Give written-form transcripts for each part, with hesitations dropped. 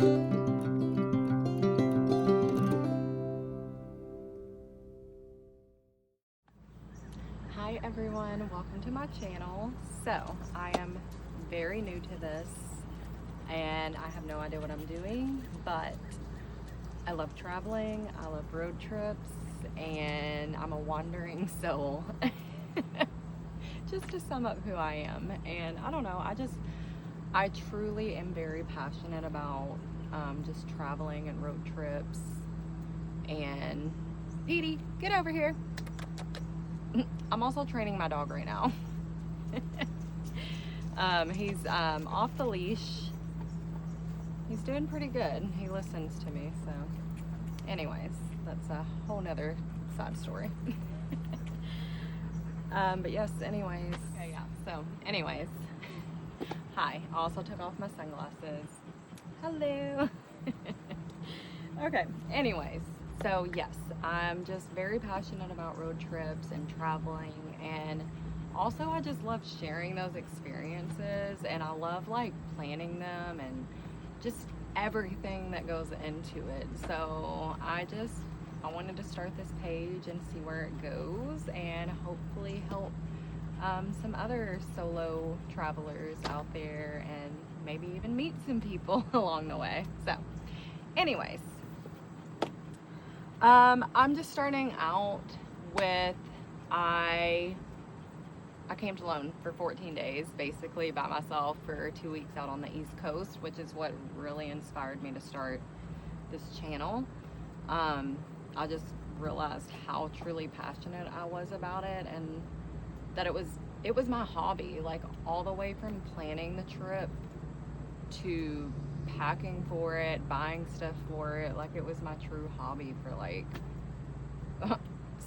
Hi everyone, welcome to my channel. So I am very new to this and I have no idea what I'm doing, but I love traveling, I love road trips, and I'm a wandering soul. Just to sum up who I am. And I don't know, I truly am very passionate about just traveling and road trips. And Petey, get over here. I'm also training my dog right now. He's off the leash. He's doing pretty good. He listens to me, so anyways, that's a whole nother side story. But yes, anyways. Okay, yeah. So anyways, hi. I also took off my sunglasses. Hello. Okay, anyways, so yes, I'm just very passionate about road trips and traveling, and also I just love sharing those experiences, and I love like planning them and just everything that goes into it. So I wanted to start this page and see where it goes, and hopefully help some other solo travelers out there, and maybe even meet some people along the way. So anyways, I'm just starting out with I came to Lone for 14 days, basically by myself for 2 weeks out on the East Coast, which is what really inspired me to start this channel. I just realized how truly passionate I was about it, and that it was my hobby, like all the way from planning the trip to packing for it, buying stuff for it. Like it was my true hobby for like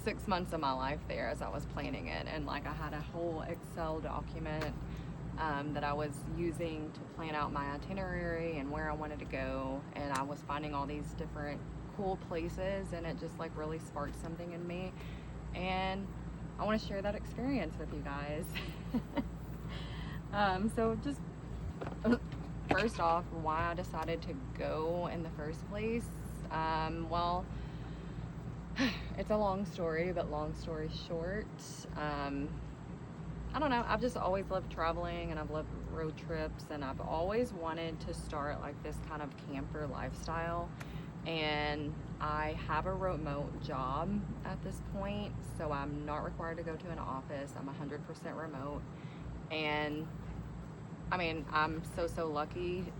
6 months of my life there as I was planning it. And like I had a whole Excel document that I was using to plan out my itinerary and where I wanted to go, and I was finding all these different cool places, and it just like really sparked something in me, and I want to share that experience with you guys. So just first off, why I decided to go in the first place. Well, it's a long story, but long story short, I don't know, I've just always loved traveling, and I've loved road trips, and I've always wanted to start like this kind of camper lifestyle. And I have a remote job at this point, so I'm not required to go to an office. I'm 100% remote. And I mean, I'm so lucky,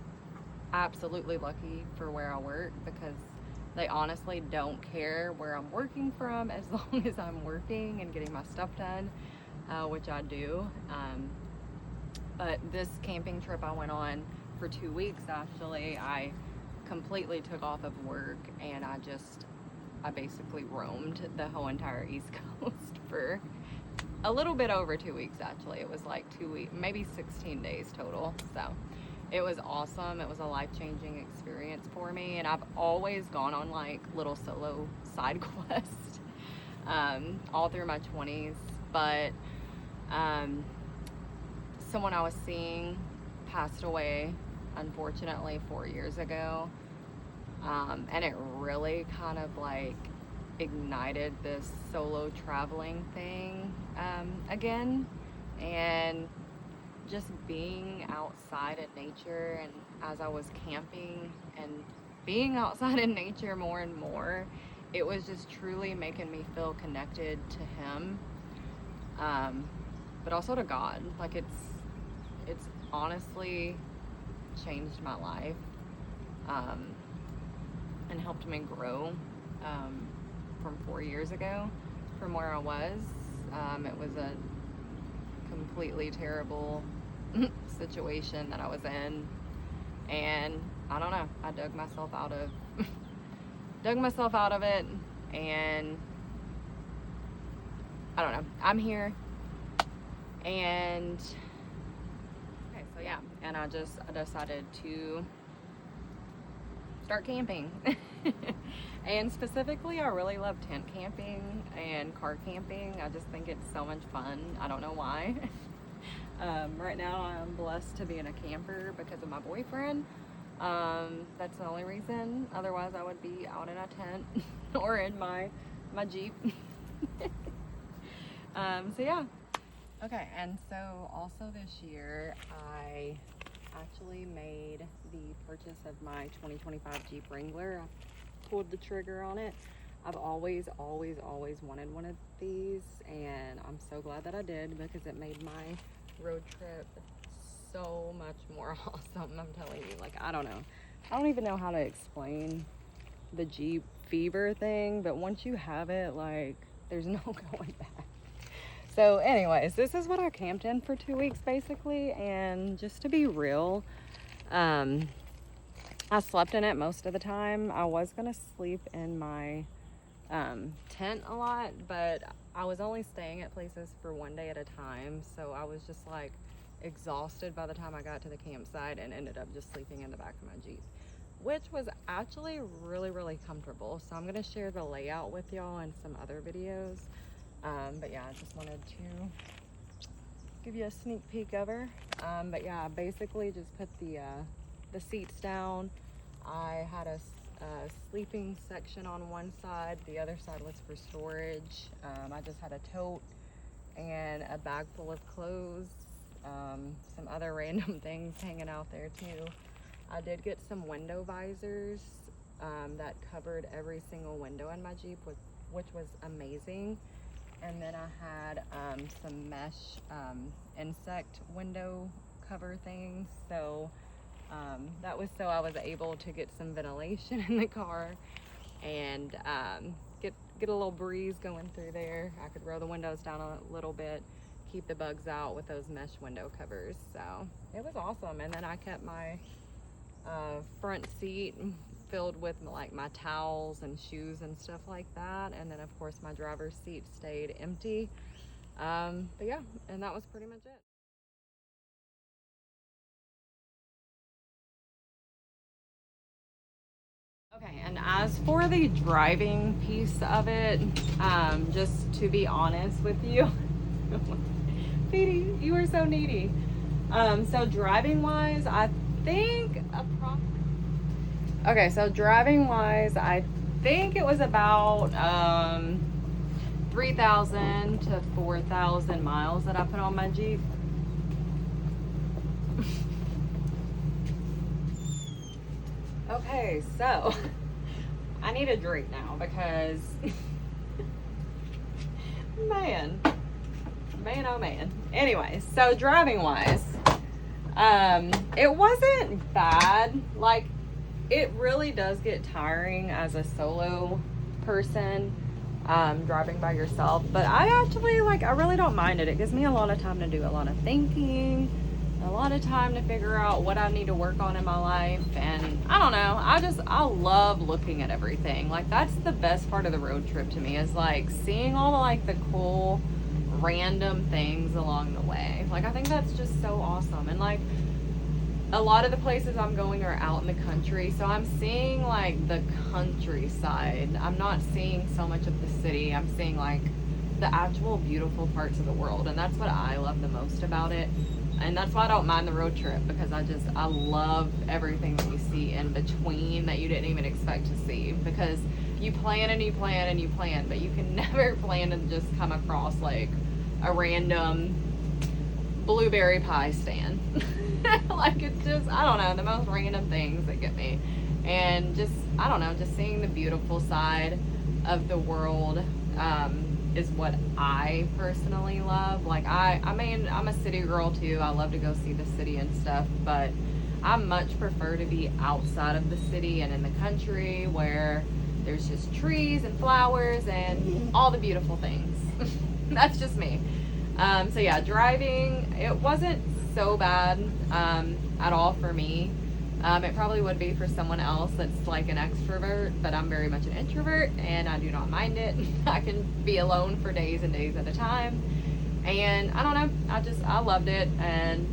absolutely lucky for where I work, because they honestly don't care where I'm working from as long as I'm working and getting my stuff done, which I do. But this camping trip I went on for 2 weeks, actually, I completely took off of work, and I basically roamed the whole entire East Coast for a little bit over 2 weeks. Actually, it was like 2 weeks, maybe 16 days total. So it was awesome. It was a life-changing experience for me, and I've always gone on like little solo side quests all through my 20s. But someone I was seeing passed away, unfortunately, 4 years ago, and it really kind of like ignited this solo traveling thing again. And just being outside in nature, and as I was camping and being outside in nature more and more, it was just truly making me feel connected to him, but also to God. Like it's honestly changed my life, and helped me grow from 4 years ago from where I was. It was a completely terrible situation that I was in, and I don't know, I dug myself out of it, and I don't know, I'm here. And okay, so yeah, and I decided to start camping. And specifically, I really love tent camping and car camping. I just think it's so much fun. I don't know why. Right now I'm blessed to be in a camper because of my boyfriend, That's the only reason. Otherwise, I would be out in a tent or in my Jeep. So yeah. Okay, and so also this year, I actually made the purchase of my 2025 Jeep Wrangler. I pulled the trigger on it. I've always wanted one of these, and I'm so glad that I did, because it made my road trip so much more awesome. I'm telling you, like, I don't even know how to explain the Jeep fever thing, but once you have it, like, there's no going back. So anyways, this is what I camped in for 2 weeks basically, and just to be real, I slept in it most of the time. I was gonna sleep in my tent a lot, but I was only staying at places for 1 day at a time, so I was just like exhausted by the time I got to the campsite, and ended up just sleeping in the back of my Jeep, which was actually really comfortable. So I'm gonna share the layout with y'all in some other videos. But yeah, I just wanted to give you a sneak peek of her. But yeah, I basically just put the seats down. I had a sleeping section on one side. The other side was for storage. I just had a tote and a bag full of clothes, some other random things hanging out there too. I did get some window visors that covered every single window in my Jeep, which was amazing. And then I had some mesh insect window cover things. So that was so I was able to get some ventilation in the car, and get a little breeze going through there. I could roll the windows down a little bit, keep the bugs out with those mesh window covers. So it was awesome. And then I kept my front seat filled with like my towels and shoes and stuff like that, and then of course my driver's seat stayed empty. But yeah, and that was pretty much it. Okay, and as for the driving piece of it, just to be honest with you, Petey, you are so needy. So driving wise, I think okay, so driving wise, I think it was about 3,000 to 4,000 miles that I put on my Jeep. Okay, so I need a drink now because man, oh man. Anyway, so driving wise, it wasn't bad. Like, it really does get tiring as a solo person, driving by yourself, but I actually, like, I really don't mind it. It gives me a lot of time to do a lot of thinking, a lot of time to figure out what I need to work on in my life. And I don't know, I love looking at everything. Like, that's the best part of the road trip to me, is like seeing all the, like, the cool random things along the way. Like, I think that's just so awesome. And like, a lot of the places I'm going are out in the country, so I'm seeing like the countryside. I'm not seeing so much of the city. I'm seeing like the actual beautiful parts of the world, and that's what I love the most about it. And that's why I don't mind the road trip, because I love everything that you see in between that you didn't even expect to see. Because you plan and you plan and you plan, but you can never plan and just come across like a random blueberry pie stand. Like, it's just, I don't know, the most random things that get me. And just, I don't know, just seeing the beautiful side of the world is what I personally love. Like, I mean, I'm a city girl too. I love to go see the city and stuff, but I much prefer to be outside of the city and in the country, where there's just trees and flowers and all the beautiful things. That's just me. So yeah, driving, it wasn't so bad at all for me. It probably would be for someone else that's like an extrovert, but I'm very much an introvert, and I do not mind it. I can be alone for days and days at a time, and I don't know, I loved it. And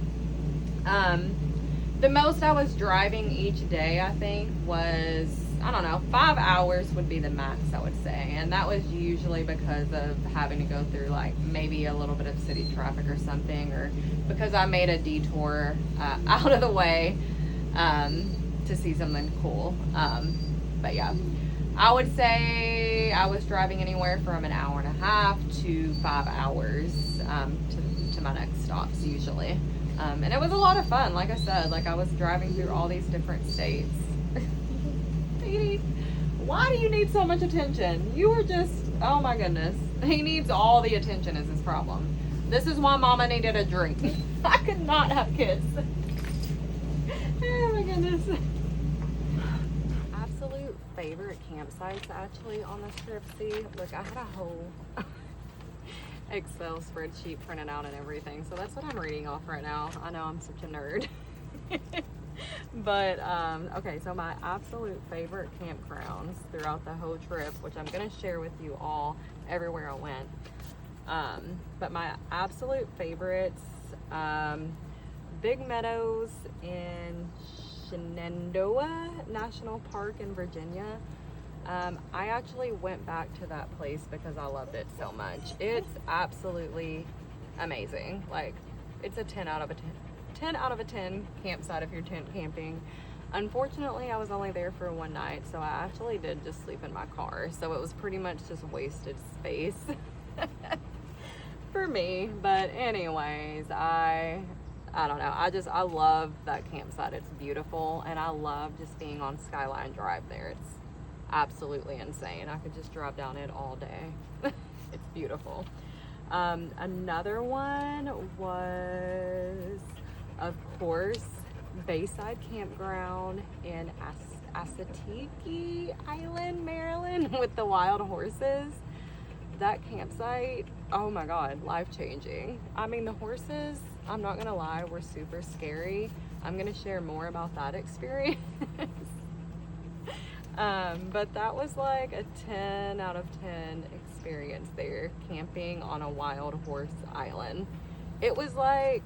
the most I was driving each day, I think, was, I don't know, 5 hours would be the max, I would say. And that was usually because of having to go through like maybe a little bit of city traffic or something, or because I made a detour out of the way to to see something cool. But yeah, I would say I was driving anywhere from an hour and a half to 5 hours to my next stops usually. And it was a lot of fun. Like I said, like I was driving through all these different states. Petey, why do you need so much attention? You were just, oh my goodness. He needs all the attention is his problem. This is why mama needed a drink. I could not have kids. Oh my goodness. Absolute favorite campsites actually on this trip. See, look, I had a whole Excel spreadsheet printed out and everything. So that's what I'm reading off right now. I know I'm such a nerd. But, okay, so my absolute favorite campgrounds throughout the whole trip, which I'm going to share with you all everywhere I went. But my absolute favorites, Big Meadows in Shenandoah National Park in Virginia. I actually went back to that place because I loved it so much. It's absolutely amazing. Like, it's a 10 out of a 10 campsite if you're tent camping. Unfortunately, I was only there for one night, so I actually did just sleep in my car. So it was pretty much just wasted space for me. But anyways, I don't know. I love that campsite. It's beautiful, and I love just being on Skyline Drive there. It's absolutely insane. I could just drive down it all day. It's beautiful. Another one was, of course, Bayside Campground in Assateague Island, Maryland, with the wild horses. That campsite, oh my God, life-changing. I mean, the horses, I'm not gonna lie, were super scary. I'm gonna share more about that experience. But that was like a 10 out of 10 experience there, camping on a wild horse island. It was like,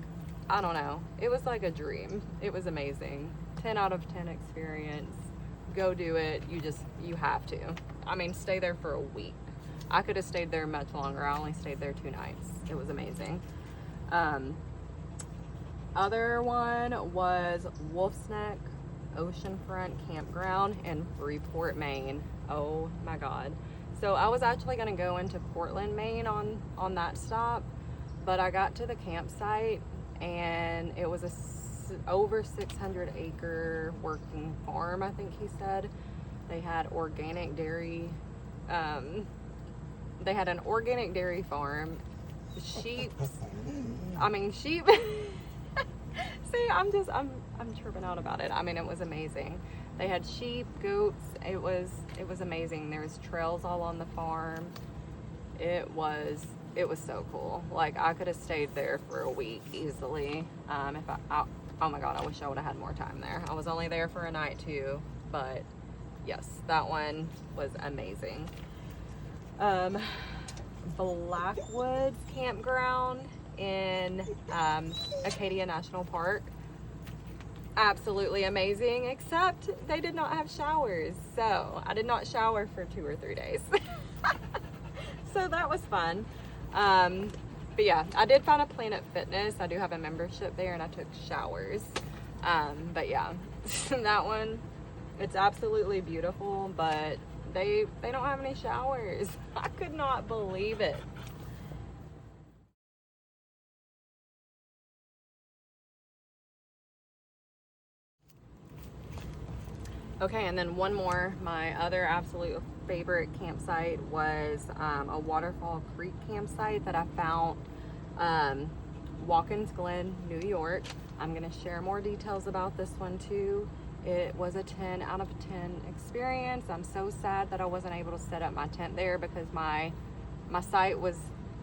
I don't know, it was like a dream. It was amazing. 10 out of 10 experience. Go do it. You have to. I mean, stay there for a week. I could have stayed there much longer. I only stayed there 2 nights. It was amazing. Other one was Wolf's Neck Oceanfront Campground in Freeport, Maine. Oh my God. So I was actually going to go into Portland, Maine on that stop, but I got to the campsite and it was over 600 acre working farm, I think he said. They had organic dairy. They had an organic dairy farm. Sheep. See, I'm tripping out about it. I mean, it was amazing. They had sheep, goats. It was amazing. There was trails all on the farm. It was so cool. Like, I could have stayed there for a week easily. Oh my God, I wish I would have had more time there. I was only there for a night too, but yes, that one was amazing. Blackwoods Campground in Acadia National Park. Absolutely amazing, except they did not have showers. So I did not shower for 2 or 3 days. So that was fun. But yeah, I did find a Planet Fitness. I do have a membership there and I took showers. But yeah, that one, it's absolutely beautiful, but they don't have any showers. I could not believe it. Okay, and then one more, my other absolute favorite campsite was a Waterfall Creek campsite that I found Watkins Glen, New York. I'm gonna share more details about this one too. It was a 10 out of 10 experience. I'm so sad that I wasn't able to set up my tent there because my site was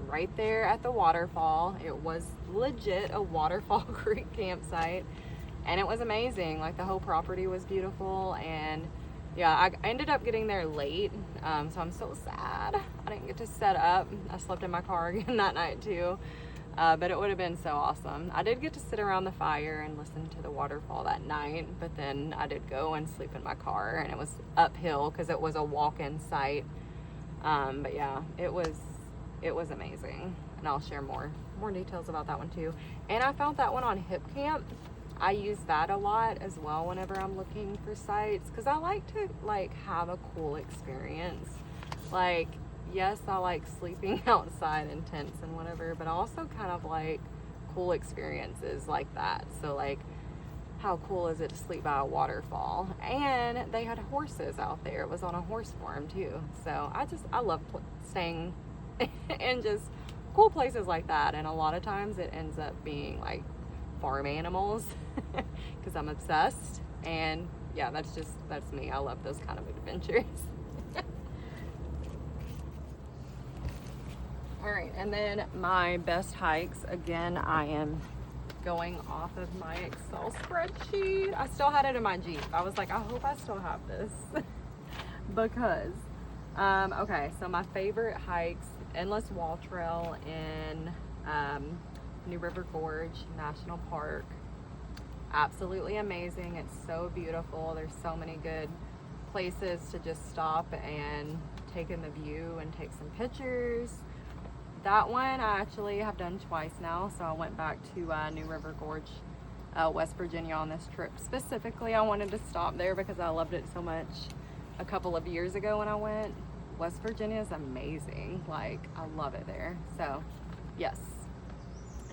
right there at the waterfall. It was legit a Waterfall Creek campsite. And it was amazing. Like, the whole property was beautiful, and yeah, I ended up getting there late, so I'm so sad I didn't get to set up. I slept in my car again that night too, but it would have been so awesome. I did get to sit around the fire and listen to the waterfall that night, but then I did go and sleep in my car, and it was uphill because it was a walk-in site. But yeah, it was amazing, and I'll share more details about that one too. And I found that one on HipCamp. I use that a lot as well whenever I'm looking for sites, because I like to like have a cool experience. Like, yes, I like sleeping outside in tents and whatever, but I also kind of like cool experiences like that. So like, how cool is it to sleep by a waterfall? And they had horses out there. It was on a horse farm too. So I love staying in just cool places like that. And a lot of times it ends up being like farm animals because I'm obsessed. And yeah, that's me. I love those kind of adventures. All right, and then my best hikes, again, I am going off of my Excel spreadsheet. I still had it in my Jeep. I was like, I hope I still have this because, okay, so my favorite hikes, Endless Wall Trail in New River Gorge National Park. Absolutely amazing. It's so beautiful. There's so many good places to just stop and take in the view and take some pictures. That one I actually have done twice now. So I went back to New River Gorge, West Virginia on this trip. Specifically, I wanted to stop there because I loved it so much a couple of years ago when I went. West Virginia is amazing. Like, I love it there. So yes,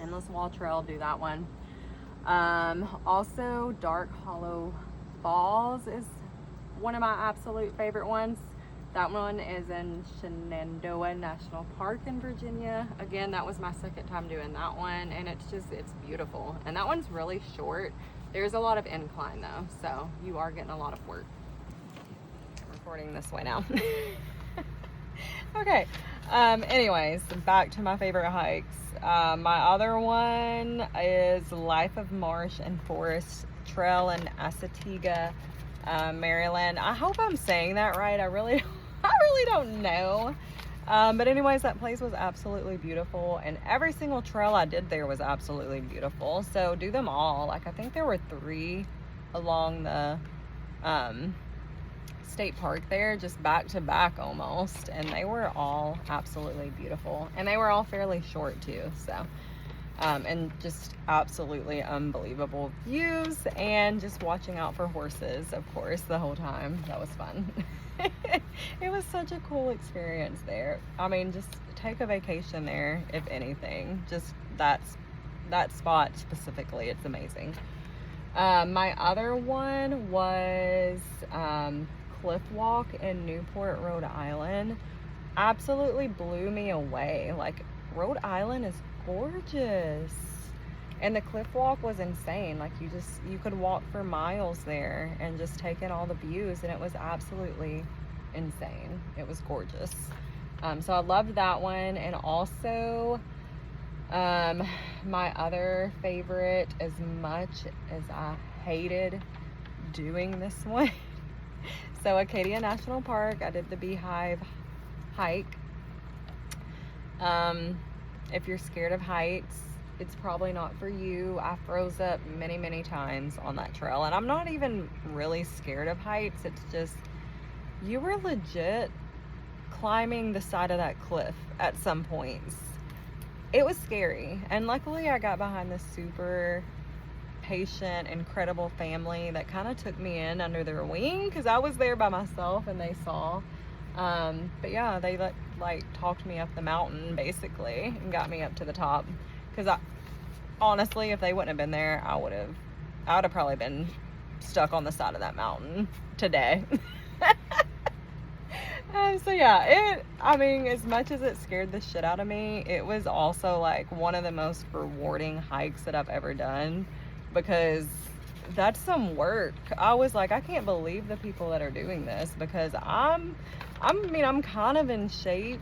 Endless Wall Trail, do that one. Also, Dark Hollow Falls is one of my absolute favorite ones. That one is in Shenandoah National Park in Virginia. Again, that was my second time doing that one, and it's beautiful. And that one's really short. There's a lot of incline though, so you are getting a lot of work. I'm recording this way now. Okay, anyways, back to my favorite hikes. My other one is Life of Marsh and Forest Trail in Assateague, Maryland. I hope I'm saying that right. I really don't know. But anyways, that place was absolutely beautiful, and every single trail I did there was absolutely beautiful. So do them all. Like, I think there were 3 along the state park there, just back to back almost, and they were all absolutely beautiful, and they were all fairly short too. So and just absolutely unbelievable views, and just watching out for horses, of course, the whole time. That was fun. It was such a cool experience there. I mean, just take a vacation there, if anything. Just that spot specifically, it's amazing. My other one was Cliff Walk in Newport, Rhode Island. Absolutely blew me away. Like, Rhode Island is gorgeous, and the cliff walk was insane. Like, you could walk for miles there and just take in all the views, and it was absolutely insane. It was gorgeous. So I loved that one. And also my other favorite, as much as I hated doing this one, so Acadia National Park, I did the Beehive hike. If you're scared of heights, it's probably not for you. I froze up many times on that trail, and I'm not even really scared of heights. It's just, you were legit climbing the side of that cliff at some points. It was scary, and luckily I got behind this super patient, incredible family that kind of took me in under their wing, because I was there by myself and they saw. But yeah, they like talked me up the mountain basically and got me up to the top, because honestly, if they wouldn't have been there, I would have probably been stuck on the side of that mountain today. So yeah, I mean, as much as it scared the shit out of me, it was also like one of the most rewarding hikes that I've ever done, because that's some work. I was like, I can't believe the people that are doing this, because I'm kind of in shape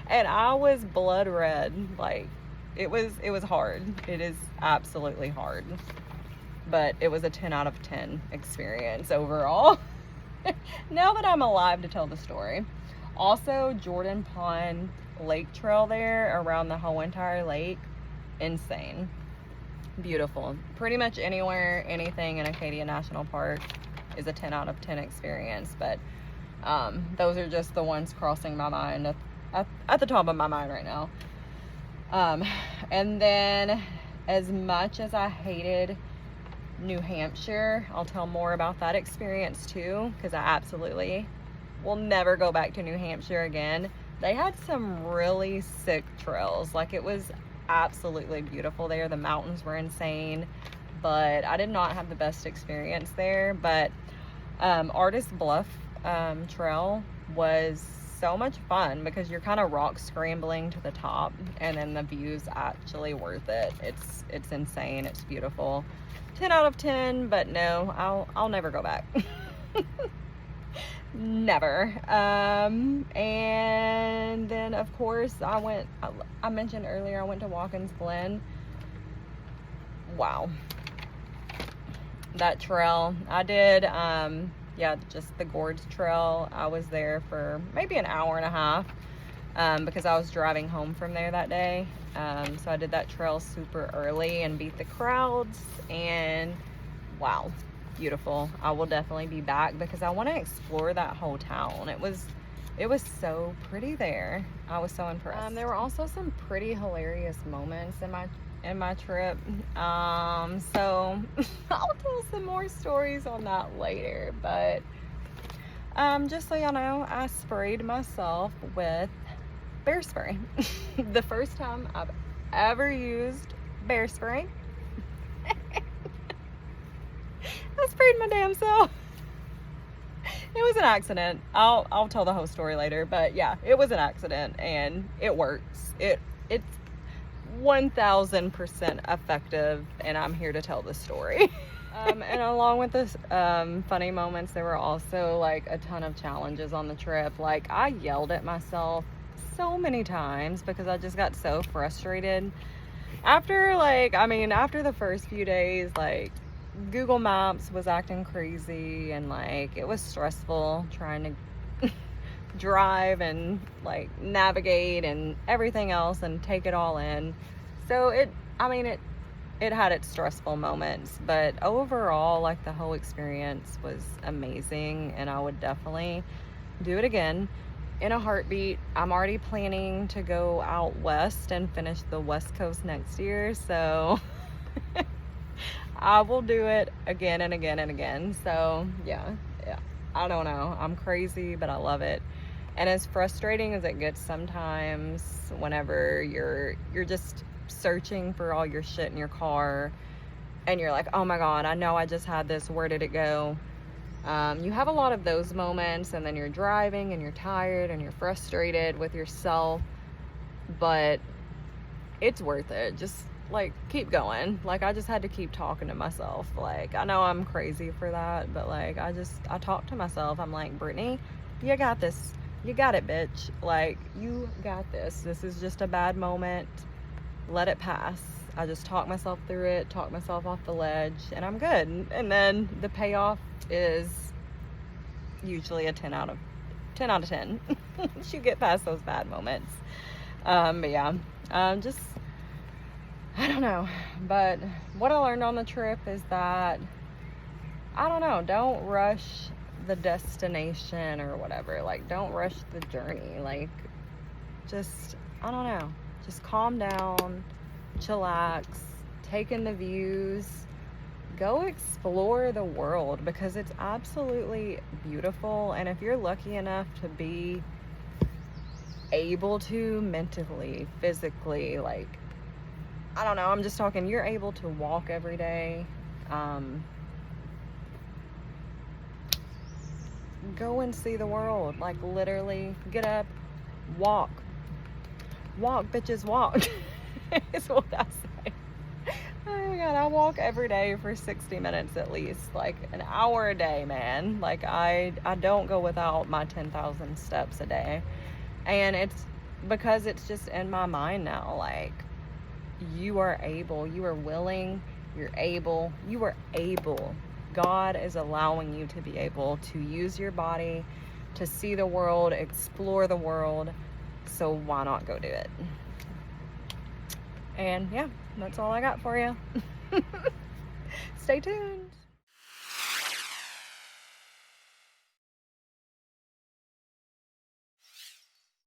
and I was blood red. Like, it was hard. It is absolutely hard, but it was a 10 out of 10 experience overall. Now that I'm alive to tell the story. Also, Jordan Pond Lake Trail there around the whole entire lake, insane. Beautiful. Pretty much anywhere, anything in Acadia National Park is a 10 out of 10 experience, but those are just the ones crossing my mind at the top of my mind right now. And then, as much as I hated New Hampshire. I'll tell more about that experience too, because I absolutely will never go back to New Hampshire again. They had some really sick trails. Like, it was absolutely beautiful there. The mountains were insane, but I did not have the best experience there. But Artist Bluff trail was so much fun because you're kind of rock scrambling to the top, and then the view's actually worth it. It's insane. It's beautiful. 10 out of 10, but no, I'll never go back. Never. And then of course I mentioned earlier, I went to Watkins Glen. Wow. That trail I did, yeah, just the Gorge Trail. I was there for maybe an hour and a half because I was driving home from there that day. So I did that trail super early and beat the crowds, and wow, beautiful. I will definitely be back because I want to explore that whole town. It was so pretty there. I was so impressed. There were also some pretty hilarious moments in my trip. So I'll tell some more stories on that later, but just so y'all know, I sprayed myself with bear spray. The first time I've ever used bear spray. I sprayed my damn self. It was an accident. I'll tell the whole story later, but yeah, it was an accident and it works. It's 1000% effective, and I'm here to tell the story. And along with this funny moments, there were also like a ton of challenges on the trip. Like, I yelled at myself so many times because I just got so frustrated after the first few days. Like, Google Maps was acting crazy, and like, it was stressful trying to drive and like navigate and everything else and take it all in. So it had its stressful moments, but overall, like, the whole experience was amazing, and I would definitely do it again in a heartbeat. I'm already planning to go out west and finish the West Coast next year, so I will do it again and again and again. So yeah, I don't know, I'm crazy, but I love it. And as frustrating as it gets sometimes, whenever you're just searching for all your shit in your car and you're like, oh my god, I know I just had this, where did it go? You have a lot of those moments, and then you're driving and you're tired and you're frustrated with yourself, but it's worth it. Just like, keep going. Like, I just had to keep talking to myself. Like, I know I'm crazy for that, but like, I talk to myself. I'm like, Brittany, you got this. You got it, bitch. Like, you got this. This is just a bad moment. Let it pass. I just talk myself through it, talk myself off the ledge, and I'm good. And then the payoff is usually a 10 out of 10. Once you get past those bad moments. But yeah, just, I don't know. But what I learned on the trip is that, I don't know, don't rush the destination or whatever. Like, don't rush the journey. Like, just, I don't know, just calm down, chillax, take in the views, go explore the world, because it's absolutely beautiful. And if you're lucky enough to be able to mentally, physically, like, I don't know, I'm just talking, you're able to walk every day, go and see the world. Like, literally, get up, walk, bitches, walk. Is what I say. Oh my god, I walk every day for 60 minutes at least, like an hour a day, man. Like, I don't go without my 10,000 steps a day, and it's because it's just in my mind now. Like, you are able, you are willing, you're able, you are able. God is allowing you to be able to use your body to see the world, explore the world, so why not go do it? And yeah, that's all I got for you. Stay tuned.